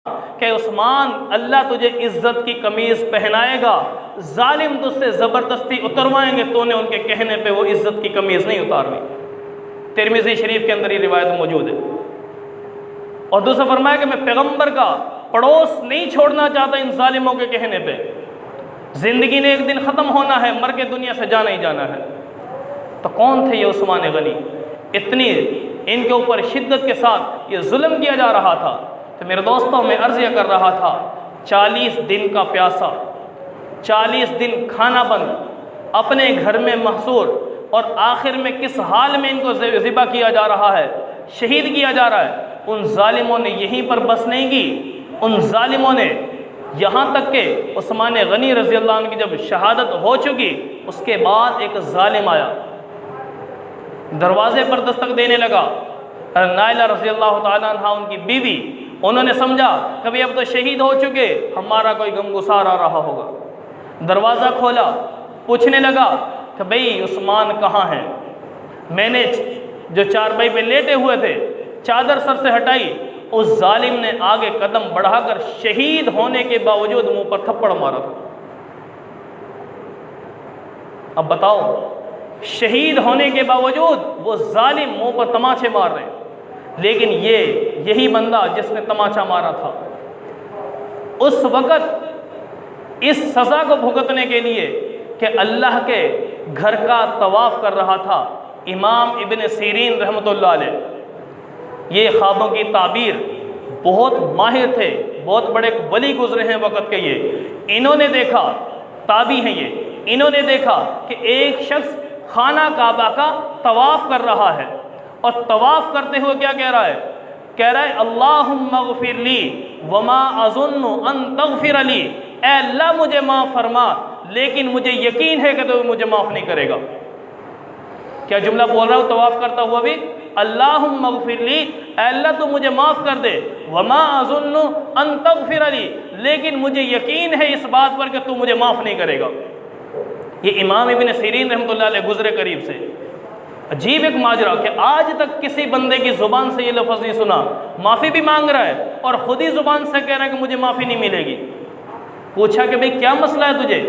کہ عثمان اللہ تجھے عزت کی قمیض پہنائے گا، ظالم تجھ سے زبردستی اتروائیں گے، تو نے ان کے کہنے پہ وہ عزت کی قمیض نہیں اتارنی۔ ترمذی شریف کے اندر یہ روایت موجود ہے۔ اور دوسرا فرمایا کہ میں پیغمبر کا پڑوس نہیں چھوڑنا چاہتا ان ظالموں کے کہنے پہ، زندگی نے ایک دن ختم ہونا ہے، مر کے دنیا سے جانا ہی جانا ہے۔ تو کون تھے یہ عثمان غنی؟ اتنی ان کے اوپر شدت کے ساتھ یہ ظلم کیا جا رہا تھا۔ تو میرے دوستوں میں عرض یہ کر رہا تھا، 40 دن کا پیاسا، 40 دن کھانا بند، اپنے گھر میں محصور، اور آخر میں کس حال میں ان کو ذبح کیا جا رہا ہے، شہید کیا جا رہا ہے۔ ان ظالموں نے یہیں پر بس نہیں کی، ان ظالموں نے یہاں تک کہ عثمان غنی رضی اللہ عنہ کی جب شہادت ہو چکی، اس کے بعد ایک ظالم آیا، دروازے پر دستک دینے لگا۔ نائلہ رضی اللہ تعالیٰ عنہ ان کی بیوی، انہوں نے سمجھا کبھی اب تو شہید ہو چکے، ہمارا کوئی غمگسار آ رہا ہوگا۔ دروازہ کھولا، پوچھنے لگا کہ بھئی عثمان کہاں ہیں؟ میں نے جو چارپائی پہ لیٹے ہوئے تھے چادر سر سے ہٹائی، اس ظالم نے آگے قدم بڑھا کر شہید ہونے کے باوجود منہ پر تھپڑ مارا تھا۔ اب بتاؤ، شہید ہونے کے باوجود وہ ظالم منہ پر تماچے مار رہے ہیں، لیکن یہی بندہ جس نے تماچا مارا تھا، اس وقت اس سزا کو بھگتنے کے لیے کہ اللہ کے گھر کا طواف کر رہا تھا، امام ابن سیرین رحمۃ اللہ علیہ، یہ خوابوں کی تعبیر بہت ماہر تھے، بہت بڑے ولی گزرے ہیں وقت کے۔ یہ انہوں نے دیکھا، تابعی ہیں یہ، انہوں نے دیکھا کہ ایک شخص خانہ کعبہ کا طواف کر رہا ہے، اور طواف کرتے ہوئے کیا کہہ رہا ہے اللہم اغفر لی وما اظن ان تغفر لی، اے اللہ مجھے معاف فرما، لیکن مجھے یقین ہے کہ تو مجھے معاف نہیں کرے گا۔ کیا جملہ بول رہا ہوں طواف کرتا ہوا بھی؟ اللہم اغفر لی، اے اللہ تو مجھے معاف کر دے، وما اظن ان تغفر لی، لیکن مجھے یقین ہے اس بات پر کہ تو مجھے معاف نہیں کرے گا۔ یہ امام ابن سیرین رحمۃ اللہ علیہ گزرے قریب سے۔ عجیب ایک ماجرا کہ آج تک کسی بندے کی زبان سے یہ لفظ نہیں سنا، معافی بھی مانگ رہا ہے اور خود ہی زبان سے کہہ رہا ہے کہ مجھے معافی نہیں ملے گی۔ پوچھا کہ بھئی کیا مسئلہ ہے تجھے،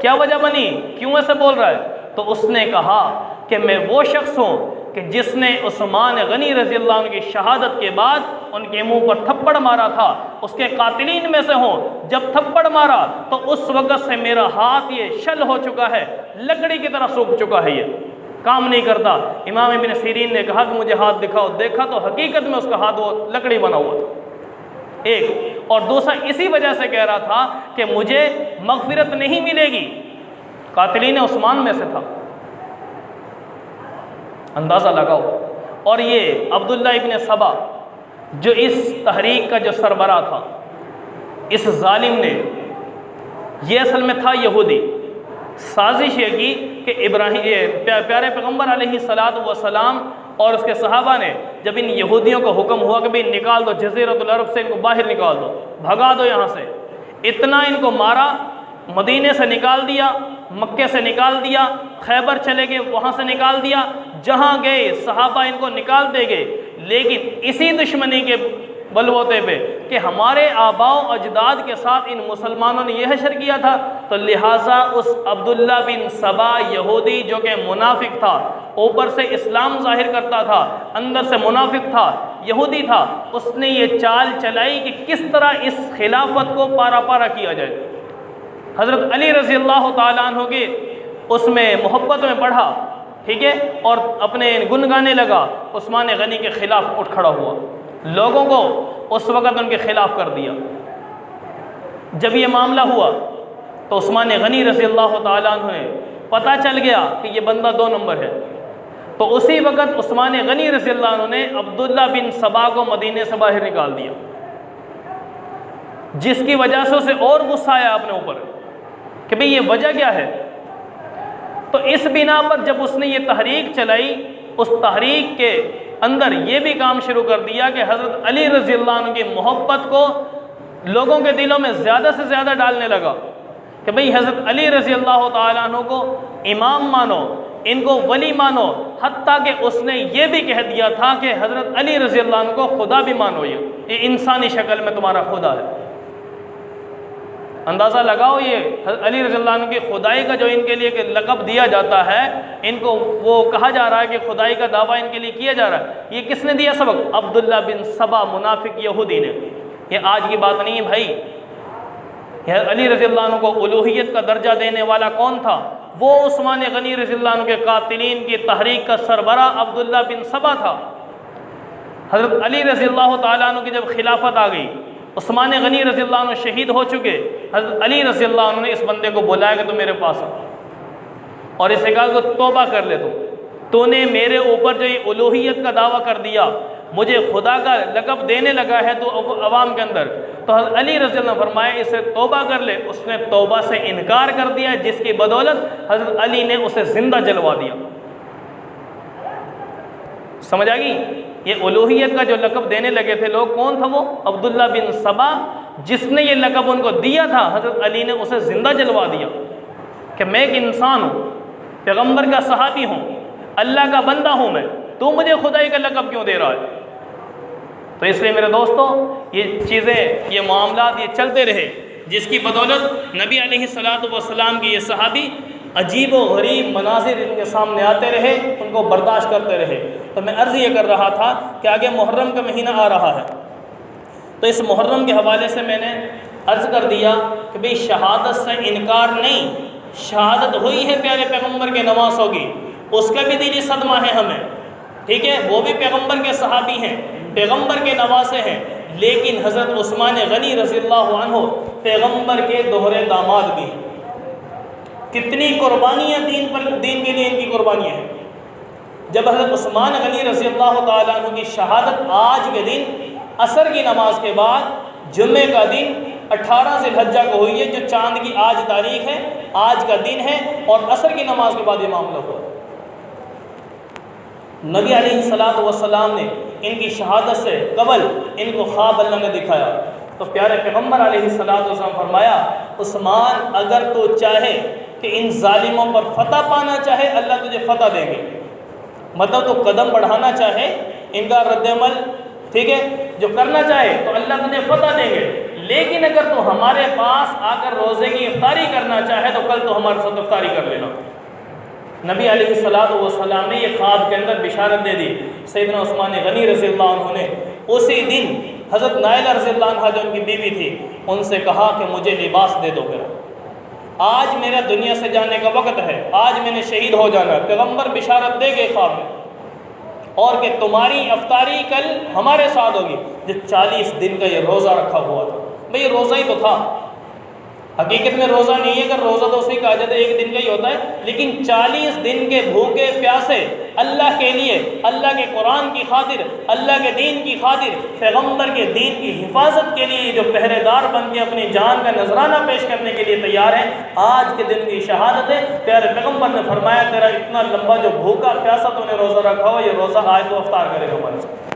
کیا وجہ بنی، کیوں ایسے بول رہا ہے؟ تو اس نے کہا کہ میں وہ شخص ہوں کہ جس نے عثمان غنی رضی اللہ عنہ کی شہادت کے بعد ان کے منہ پر تھپڑ مارا تھا، اس کے قاتلین میں سے ہوں۔ جب تھپڑ مارا تو اس وقت سے میرا ہاتھ یہ شل ہو چکا ہے، لکڑی کی طرح سوکھ چکا ہے، یہ کام نہیں کرتا۔ امام ابن سیرین نے کہا کہ مجھے ہاتھ دکھاؤ، دیکھا تو حقیقت میں اس کا ہاتھ وہ لکڑی بنا ہوا تھا ایک، اور دوسرا اسی وجہ سے کہہ رہا تھا کہ مجھے مغفرت نہیں ملے گی، قاتلین عثمان میں سے تھا۔ اندازہ لگاؤ۔ اور یہ عبداللہ ابن سبا جو اس تحریک کا جو سربراہ تھا، اس ظالم نے، یہ اصل میں تھا یہودی، سازش یہ کی کہ پیارے پیغمبر علیہ الصلوۃ والسلام اور اس کے صحابہ نے جب ان یہودیوں کو حکم ہوا کہ بھئی نکال دو، جزیرۃ العرب سے ان کو باہر نکال دو، بھگا دو یہاں سے، اتنا ان کو مارا، مدینے سے نکال دیا، مکے سے نکال دیا، خیبر چلے گئے وہاں سے نکال دیا، جہاں گئے صحابہ ان کو نکال دے گئے، لیکن اسی دشمنی کے بلبوتے پہ کہ ہمارے آباء و اجداد کے ساتھ ان مسلمانوں نے یہ حشر کیا تھا، تو لہٰذا اس عبداللہ بن سبا یہودی جو کہ منافق تھا، اوپر سے اسلام ظاہر کرتا تھا، اندر سے منافق تھا، یہودی تھا، اس نے یہ چال چلائی کہ کس طرح اس خلافت کو پارا پارا کیا جائے۔ حضرت علی رضی اللہ تعالیٰ عنہ کی اس میں محبت میں پڑھا، ٹھیک ہے، اور اپنے گنگانے لگا، عثمان غنی کے خلاف اٹھ کھڑا ہوا، لوگوں کو اس وقت ان کے خلاف کر دیا۔ جب یہ معاملہ ہوا تو عثمان غنی رضی اللہ تعالیٰ عنہ نے پتہ چل گیا کہ یہ بندہ 2 نمبر ہے، تو اسی وقت عثمان غنی رضی اللہ عنہ نے عبداللہ بن سبا کو مدینے سے باہر نکال دیا، جس کی وجہ سے اسے اور غصہ آیا اپنے اوپر کہ بھئی یہ وجہ کیا ہے۔ تو اس بنا پر جب اس نے یہ تحریک چلائی، اس تحریک کے اندر یہ بھی کام شروع کر دیا کہ حضرت علی رضی اللہ عنہ کی محبت کو لوگوں کے دلوں میں زیادہ سے زیادہ ڈالنے لگا کہ بھئی حضرت علی رضی اللہ تعالیٰ عنہ کو امام مانو، ان کو ولی مانو، حتیٰ کہ اس نے یہ بھی کہہ دیا تھا کہ حضرت علی رضی اللہ عنہ کو خدا بھی مانو، یہ انسانی شکل میں تمہارا خدا ہے۔ اندازہ لگاؤ، یہ حضرت علی رضی اللہ عنہ کی خدائی کا جو ان کے لیے لقب دیا جاتا ہے، ان کو وہ کہا جا رہا ہے کہ خدائی کا دعویٰ ان کے لیے کیا جا رہا ہے، یہ کس نے دیا سبق؟ عبداللہ بن سبا منافق یہودی نے۔ یہ آج کی بات نہیں ہے بھائی، علی رضی اللہ عنہ کو الوہیت کا درجہ دینے والا کون تھا؟ وہ عثمان غنی رضی اللہ عنہ کے قاتلین کی تحریک کا سربراہ عبداللہ بن سبا تھا۔ حضرت علی رضی اللہ تعالیٰ عنہ کی جب خلافت آ گئی، عثمان غنی رضی اللہ عنہ شہید ہو چکے، حضرت علی رضی اللہ عنہ نے اس بندے کو بلایا کہ تو میرے پاس آ، اور اسے کہا کہ توبہ کر لے، تو نے میرے اوپر جو یہ الوہیت کا دعویٰ کر دیا، مجھے خدا کا لقب دینے لگا ہے تو عوام کے اندر، تو حضرت علی رضی اللہ عنہ فرمایا اسے توبہ کر لے۔ اس نے توبہ سے انکار کر دیا، جس کی بدولت حضرت علی نے اسے زندہ جلوا دیا۔ سمجھ آ گئی؟ یہ الوہیت کا جو لقب دینے لگے تھے لوگ، کون تھا وہ؟ عبداللہ بن سبا، جس نے یہ لقب ان کو دیا تھا، حضرت علی نے اسے زندہ جلوا دیا کہ میں ایک انسان ہوں، پیغمبر کا صحابی ہوں، اللہ کا بندہ ہوں میں، تو مجھے خدائی کا لقب کیوں دے رہا ہے؟ تو اس لیے میرے دوستو، یہ چیزیں، یہ معاملات یہ چلتے رہے، جس کی بدولت نبی علیہ السلام کی یہ صحابی عجیب و غریب مناظر ان کے سامنے آتے رہے، ان کو برداشت کرتے رہے۔ تو میں عرض یہ کر رہا تھا کہ آگے محرم کا مہینہ آ رہا ہے، تو اس محرم کے حوالے سے میں نے عرض کر دیا کہ بھئی شہادت سے انکار نہیں، شہادت ہوئی ہے پیارے پیغمبر کے نواسوں کی، اس کا بھی دینی صدمہ ہے ہمیں، ٹھیک ہے؟ وہ بھی پیغمبر کے صحابی ہیں، پیغمبر کے نواسے ہیں، لیکن حضرت عثمان غنی رضی اللہ عنہ پیغمبر کے دوہرے داماد بھی ہیں۔ کتنی قربانیاں دین کے لیے ان کی قربانیاں ہیں۔ جب حضرت عثمان غنی رضی اللہ تعالیٰ عنہ کی شہادت آج کے دن عصر کی نماز کے بعد جمعے کا دن 18 ذی الحجہ کو ہوئی ہے، جو چاند کی آج تاریخ ہے، آج کا دن ہے، اور عصر کی نماز کے بعد یہ معاملہ ہوا۔ نبی علیہ السلام نے ان کی شہادت سے قبل ان کو خواب اللہ نے دکھایا، تو پیارے پیغمبر علیہ السلام فرمایا، عثمان اگر تو چاہے کہ ان ظالموں پر فتح پانا چاہے، اللہ تجھے فتح دیں گے، مطلب تو قدم بڑھانا چاہے، ان کا رد عمل، ٹھیک ہے، جو کرنا چاہے تو اللہ تجھے فتح دیں گے، لیکن اگر تو ہمارے پاس آ کر روزے کی افطاری کرنا چاہے تو کل تو ہمارے ساتھ افطاری کر لینا۔ نبی علیہ السلام نے یہ خواب کے اندر بشارت دے دی۔ سیدنا عثمان غنی رضی اللہ عنہ نے اسی دن حضرت نائلہ رضی اللہ عنہ جو ان کی بیوی تھی، ان سے کہا کہ مجھے لباس دے دو پھر، آج میرا دنیا سے جانے کا وقت ہے، آج میں نے شہید ہو جانا ہے۔ پیغمبر بشارت دے گئے خواب میں، اور کہ تمہاری افطاری کل ہمارے ساتھ ہوگی۔ جو 40 دن کا یہ روزہ رکھا ہوا تھا، بھئی یہ روزہ ہی تو تھا، حقیقت میں روزہ نہیں ہے، اگر روزہ تو اسی کہا جاتا ہے، ایک دن کا ہی ہوتا ہے، لیکن 40 دن کے بھوکے پیاسے اللہ کے لیے، اللہ کے قرآن کی خاطر، اللہ کے دین کی خاطر، پیغمبر کے دین کی حفاظت کے لیے جو پہرے دار بن کے اپنی جان کا نذرانہ پیش کرنے کے لیے تیار ہیں، آج کے دن کی شہادت ہے۔ پیارے پیغمبر نے فرمایا تیرا اتنا لمبا جو بھوکا پیاسا تو نے روزہ رکھا ہو، یہ روزہ آج تو افطار کرے گا ہمارے ساتھ۔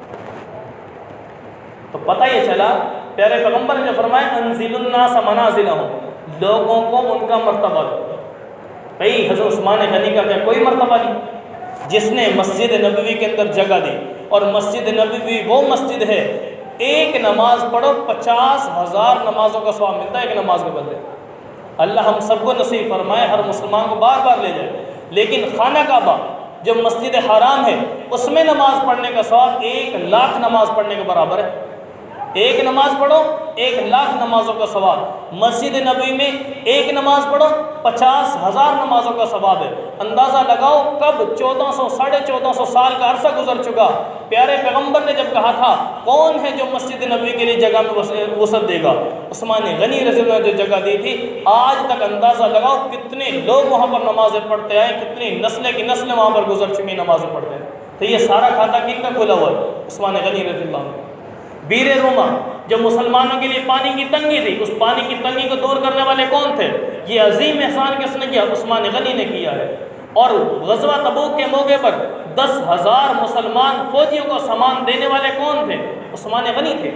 تو پتہ یہ چلا، پیارے پیغمبر نے فرمایا انزل الناس منازلہم، لوگوں کو ان کا مرتبہ دو۔ بھئی حضرت عثمان غنی کا کیا کوئی مرتبہ نہیں؟ جس نے مسجد نبوی کے اندر جگہ دی، اور مسجد نبوی وہ مسجد ہے، ایک نماز پڑھو 50,000 نمازوں کا ثواب ملتا ہے ایک نماز کے بدلے۔ اللہ ہم سب کو نصیب فرمائے، ہر مسلمان کو بار بار لے جائے۔ لیکن خانہ کعبہ جو مسجد حرام ہے، اس میں نماز پڑھنے کا ثواب 1,00,000 نماز پڑھنے کے برابر ہے۔ ایک نماز پڑھو 1,00,000 نمازوں کا ثواب۔ مسجد نبوی میں ایک نماز پڑھو 50,000 نمازوں کا ثواب ہے۔ اندازہ لگاؤ کب 1400 ساڑھے 1400 سال کا عرصہ گزر چکا۔ پیارے پیغمبر نے جب کہا تھا کون ہے جو مسجد نبوی کے لیے جگہ میں وسعت دے گا، عثمان غنی رضی اللہ عنہ نے جو جگہ دی تھی، آج تک اندازہ لگاؤ کتنے لوگ وہاں پر نمازیں پڑھتے آئے، کتنی نسلیں کی نسلیں وہاں پر گزر چکی نمازیں پڑھتے ہیں۔ تو یہ سارا کھاتا کن کا کھلا ہوا ہے؟ عثمان غنی رضی اللہ عنہ۔ بیر روما جو مسلمانوں کے لیے پانی کی تنگی تھی، اس پانی کی تنگی کو دور کرنے والے کون تھے؟ یہ عظیم احسان کس نے کیا؟ عثمان غنی نے کیا ہے۔ اور غزوہ تبوک کے موقع پر 10,000 مسلمان فوجیوں کو سامان دینے والے کون تھے؟ عثمان غنی تھے۔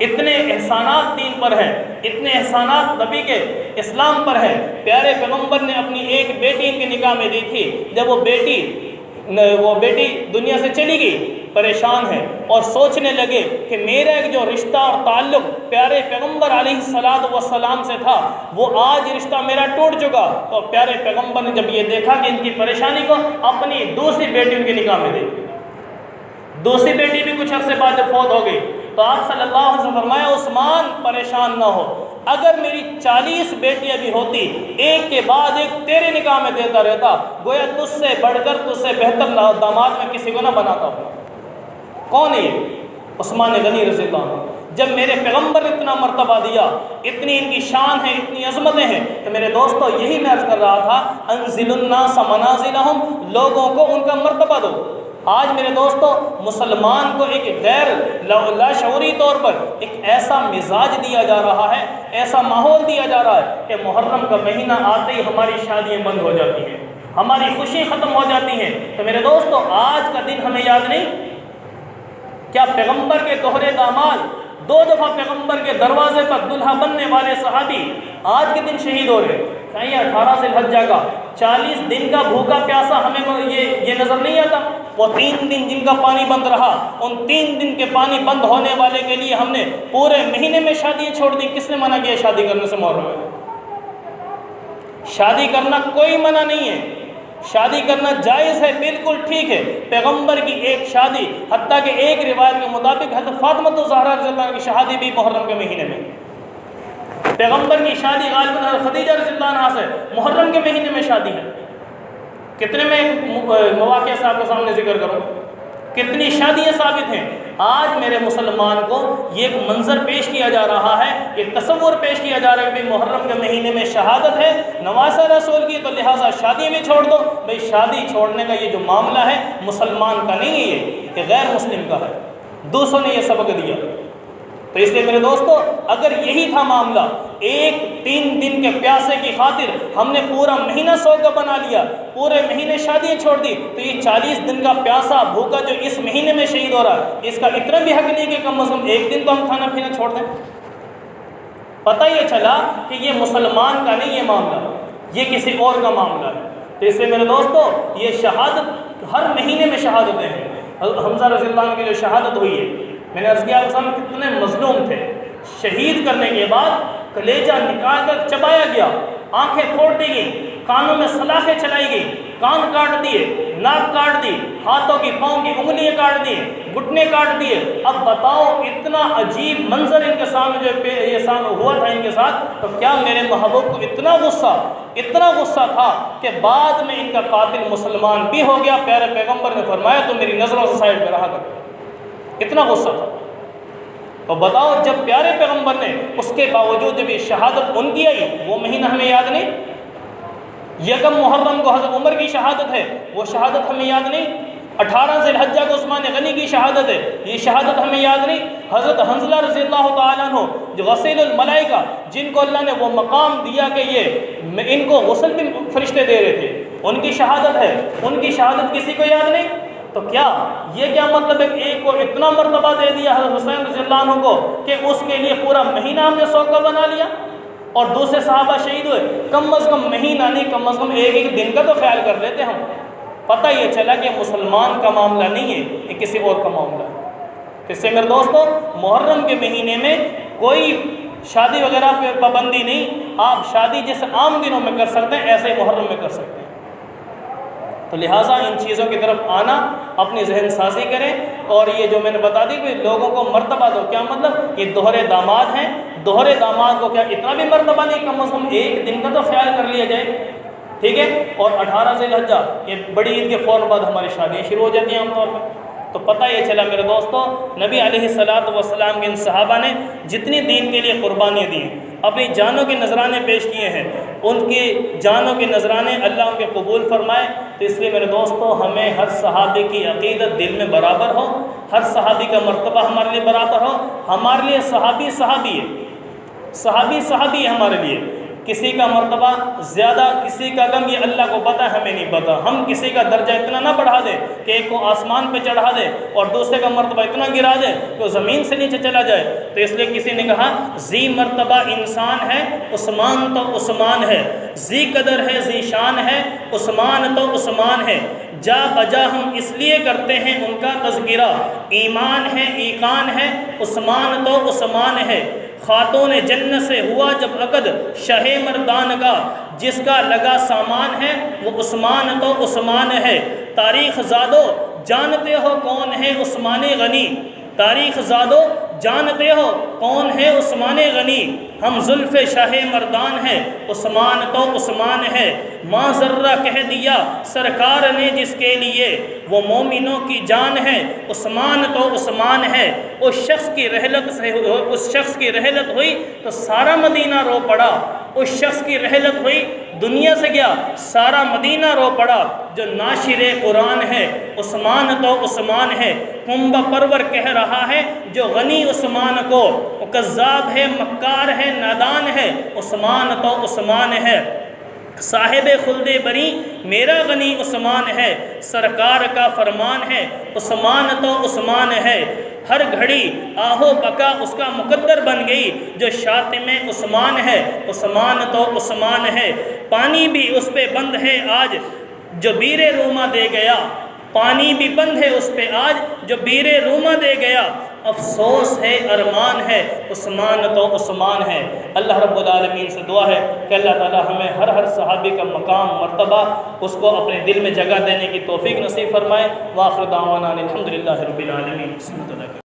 اتنے احسانات دین پر ہیں، اتنے احسانات نبی کے اسلام پر ہیں۔ پیارے پیغمبر نے اپنی ایک بیٹی ان کے نکاح میں دی تھی، جب وہ بیٹی دنیا سے چلی گئی، پریشان ہے اور سوچنے لگے کہ میرا ایک جو رشتہ اور تعلق پیارے پیغمبر علیہ السلام سے تھا، وہ آج رشتہ میرا ٹوٹ چکا۔ اور پیارے پیغمبر نے جب یہ دیکھا کہ ان کی پریشانی کو، اپنی دوسری بیٹی ان کے نکاح میں دی۔ دوسری بیٹی بھی کچھ عرصے بعد جب فوت ہو گئی تو آپ صلی اللہ علیہ وسلم فرمایا عثمان پریشان نہ ہو، اگر میری 40 بیٹیاں بھی ہوتی، ایک کے بعد ایک تیرے نکاح میں دیتا رہتا، گویا تجھ سے بڑھ کر تجھ سے بہتر داماد میں کسی کو نہ بناتا ہوں۔ کون ہے یہ؟ عثمان غنی رضی اللہ عنہ۔ جب میرے پیغمبر نے اتنا مرتبہ دیا، اتنی ان کی شان ہے، اتنی عظمتیں ہیں، تو میرے دوستو یہی میں عرض کر رہا تھا، انزل الناس منازلہم، لوگوں کو ان کا مرتبہ دو۔ آج میرے دوستو مسلمان کو ایک غیر لاشعوری طور پر ایک ایسا مزاج دیا جا رہا ہے، ایسا ماحول دیا جا رہا ہے کہ محرم کا مہینہ آتے ہی ہماری شادیاں بند ہو جاتی ہیں، ہماری خوشی ختم ہو جاتی ہیں۔ تو میرے دوستو آج کا دن ہمیں یاد نہیں؟ کیا پیغمبر کے دوہرے داماد، 2 دفعہ پیغمبر کے دروازے پر دلہا بننے والے صحابی آج کے دن شہید ہو رہے؟ کہیں 18 ذی الحجہ کا 40 دن کا بھوکا پیاسا ہمیں یہ نظر نہیں آتا؟ وہ 3 دن جن کا پانی بند رہا، ان 3 دن کے پانی بند ہونے والے کے لیے ہم نے پورے مہینے میں شادیاں چھوڑ دی۔ کس نے منع کیا شادی کرنے سے محرم ہے؟ شادی کرنا کوئی منع نہیں ہے، شادی کرنا جائز ہے، بالکل ٹھیک ہے۔ پیغمبر کی ایک شادی، حتیٰ کہ ایک روایت کے مطابق حضرت فاطمہ الزہرا رضی اللہ عنہا کی شادی بھی محرم کے مہینے میں، پیغمبر کی شادی غالباً حضرت خدیجہ رضی اللہ عنہا سے محرم کے مہینے میں شادی ہے۔ کتنے میں مواقع سے آپ کے سامنے ذکر کروں، کتنی شادیاں ثابت ہیں۔ آج میرے مسلمان کو یہ ایک منظر پیش کیا جا رہا ہے، ایک تصور پیش کیا جا رہا ہے کہ محرم کے مہینے میں شہادت ہے، نواسہ رسول کی، تو لہٰذا شادی بھی چھوڑ دو۔ بھئی شادی چھوڑنے کا یہ جو معاملہ ہے مسلمان کا نہیں ہے، یہ غیر مسلم کا ہے، دوسروں نے یہ سبق دیا۔ تو اس لیے میرے دوستو اگر یہی تھا معاملہ، ایک 3 دن کے پیاسے کی خاطر ہم نے پورا مہینہ سوگا بنا لیا، پورے مہینے شادیاں چھوڑ دی، تو یہ 40 دن کا پیاسا بھوکا جو اس مہینے میں شہید ہو رہا ہے، اس کا اتنا بھی حق نہیں کہ کم از کم ایک دن تو ہم کھانا پینا چھوڑ دیں۔ پتہ یہ چلا کہ یہ مسلمان کا نہیں یہ معاملہ، یہ کسی اور کا معاملہ ہے۔ تو اس لیے میرے دوستو یہ شہادت ہر مہینے میں شہادتیں ہیں۔ حمزہ رضی اللہ عنہ کی جو شہادت ہوئی ہے، میں نے عرض کیا آپ سامنے کتنے مظلوم تھے، شہید کرنے کے بعد کلیجہ نکال کر چبایا گیا، آنکھیں پھوڑ دی گئیں، کانوں میں سلاخیں چلائی گئی، کان کاٹ دیے، ناک کاٹ دی، ہاتھوں کی پاؤں کی انگلیاں کاٹ دی، گھٹنے کاٹ دیے۔ اب بتاؤ اتنا عجیب منظر ان کے سامنے جو یہ سامنے ہوا تھا ان کے ساتھ، تو کیا میرے محبوب کو اتنا غصہ تھا کہ بعد میں ان کا قاتل مسلمان بھی ہو گیا۔ پیارے پیغمبر نے فرمایا تو میری نظروں سے سائڈ پہ رہا کر، اتنا غصہ تھا۔ تو بتاؤ جب پیارے پیغمبر نے اس کے باوجود جب یہ شہادت ان کی آئی، وہ مہینہ ہمیں یاد نہیں؟ یکم محرم کو حضرت عمر کی شہادت ہے، وہ شہادت ہمیں یاد نہیں؟ 18 ذی الحجہ کو عثمان غنی کی شہادت ہے، یہ شہادت ہمیں یاد نہیں؟ حضرت حنظلہ رضی اللہ تعالیٰ عنہ جو غسیل الملائکہ، جن کو اللہ نے وہ مقام دیا کہ یہ ان کو غسل بھی فرشتے دے رہے تھے، ان کی شہادت ہے، ان کی شہادت کسی کو یاد نہیں؟ تو کیا یہ کیا مطلب ہے کہ ایک کو اتنا مرتبہ دے دیا حضرت حسین رضی اللہ عنہ کو کہ اس کے لیے پورا مہینہ ہم نے سوگا بنا لیا، اور دوسرے صحابہ شہید ہوئے؟ کم از کم مہینہ نہیں، کم از کم ایک دن کا تو خیال کر لیتے ہم۔ پتہ یہ چلا کہ مسلمان کا معاملہ نہیں ہے، یہ کسی اور کا معاملہ ہے۔ اس سے میرے دوستو محرم کے مہینے میں کوئی شادی وغیرہ پہ پابندی نہیں، آپ شادی جیسے عام دنوں میں کر سکتے ہیں ایسے ہی محرم میں کر سکتے ہیں۔ تو لہٰذا ان چیزوں کی طرف آنا، اپنی ذہن سازی کریں، اور یہ جو میں نے بتا دی کہ لوگوں کو مرتبہ دو، کیا مطلب؟ یہ دوہرے داماد ہیں، دوہرے داماد کو کیا اتنا بھی مرتبہ نہیں، کم از کم ایک دن کا تو خیال کر لیا جائے، ٹھیک ہے؟ اور 18 ذی الحجہ یہ بڑی عید کے فوراً بعد ہماری شادیاں شروع ہو جاتی ہیں عام طور پر۔ تو پتہ یہ چلا میرے دوستو نبی علیہ السلام کے ان صحابہ نے جتنی دین کے لیے قربانیاں دی ہیں، اپنی جانوں کے نذرانے پیش کیے ہیں، ان کی جانوں کے نذرانے اللہ ان کے قبول فرمائے۔ تو اس لیے میرے دوستو ہمیں ہر صحابی کی عقیدت دل میں برابر ہو، ہر صحابی کا مرتبہ ہمارے لیے برابر ہو۔ ہمارے لیے صحابی ہے، صحابی ہے ہمارے لیے، کسی کا مرتبہ زیادہ، کسی کا کم، یہ اللہ کو پتہ ہے، ہمیں نہیں پتہ۔ ہم کسی کا درجہ اتنا نہ بڑھا دیں کہ ایک کو آسمان پہ چڑھا دے اور دوسرے کا مرتبہ اتنا گرا دے کہ وہ زمین سے نیچے چلا جائے۔ تو اس لیے کسی نے کہا ذی مرتبہ انسان ہے، عثمان تو عثمان ہے، ذی قدر ہے، ذی شان ہے، عثمان تو عثمان ہے، جا بجا ہم اس لیے کرتے ہیں ان کا تذکرہ، ایمان ہے، ایقان ہے، عثمان تو عثمان ہے، خاتون جنت سے ہوا جب عقد شہ مردان کا، جس کا لگا سامان ہے وہ عثمان تو عثمان ہے، تاریخ زادو جانتے ہو کون ہے عثمان غنی، تاریخ زادو جانتے ہو کون ہے عثمان غنی، ہم زلف شاہ مردان ہے، عثمان تو عثمان ہے، ماں ذرہ کہہ دیا سرکار نے جس کے لیے، وہ مومنوں کی جان ہے، عثمان تو عثمان ہے۔ اس شخص کی رحلت ہوئی تو سارا مدینہ رو پڑا، اس شخص کی رحلت ہوئی دنیا سے گیا سارا مدینہ رو پڑا، جو ناشر قرآن ہے عثمان تو عثمان ہے، کنب پرور کہہ رہا ہے جو غنی عثمان کو، وہ کذاب ہے، مکار ہے، نادان ہے، عثمان تو عثمان ہے، صاحب خلد بری میرا غنی عثمان ہے، سرکار کا فرمان ہے، عثمان تو عثمان ہے، ہر گھڑی آہو بکا اس کا مقدر بن گئی، جو شاطم عثمان ہے، عثمان تو عثمان ہے، پانی بھی اس پہ بند ہے آج جو بیر روما دے گیا، پانی بھی بند ہے اس پہ آج جو بیر روما دے گیا، افسوس ہے ارمان ہے، عثمان تو عثمان ہے۔ اللہ رب العالمین سے دعا ہے کہ اللہ تعالی ہمیں ہر صحابی کا مقام مرتبہ اس کو اپنے دل میں جگہ دینے کی توفیق نصیب فرمائے۔ وآخر دعوانا الحمدللہ رب العالمین۔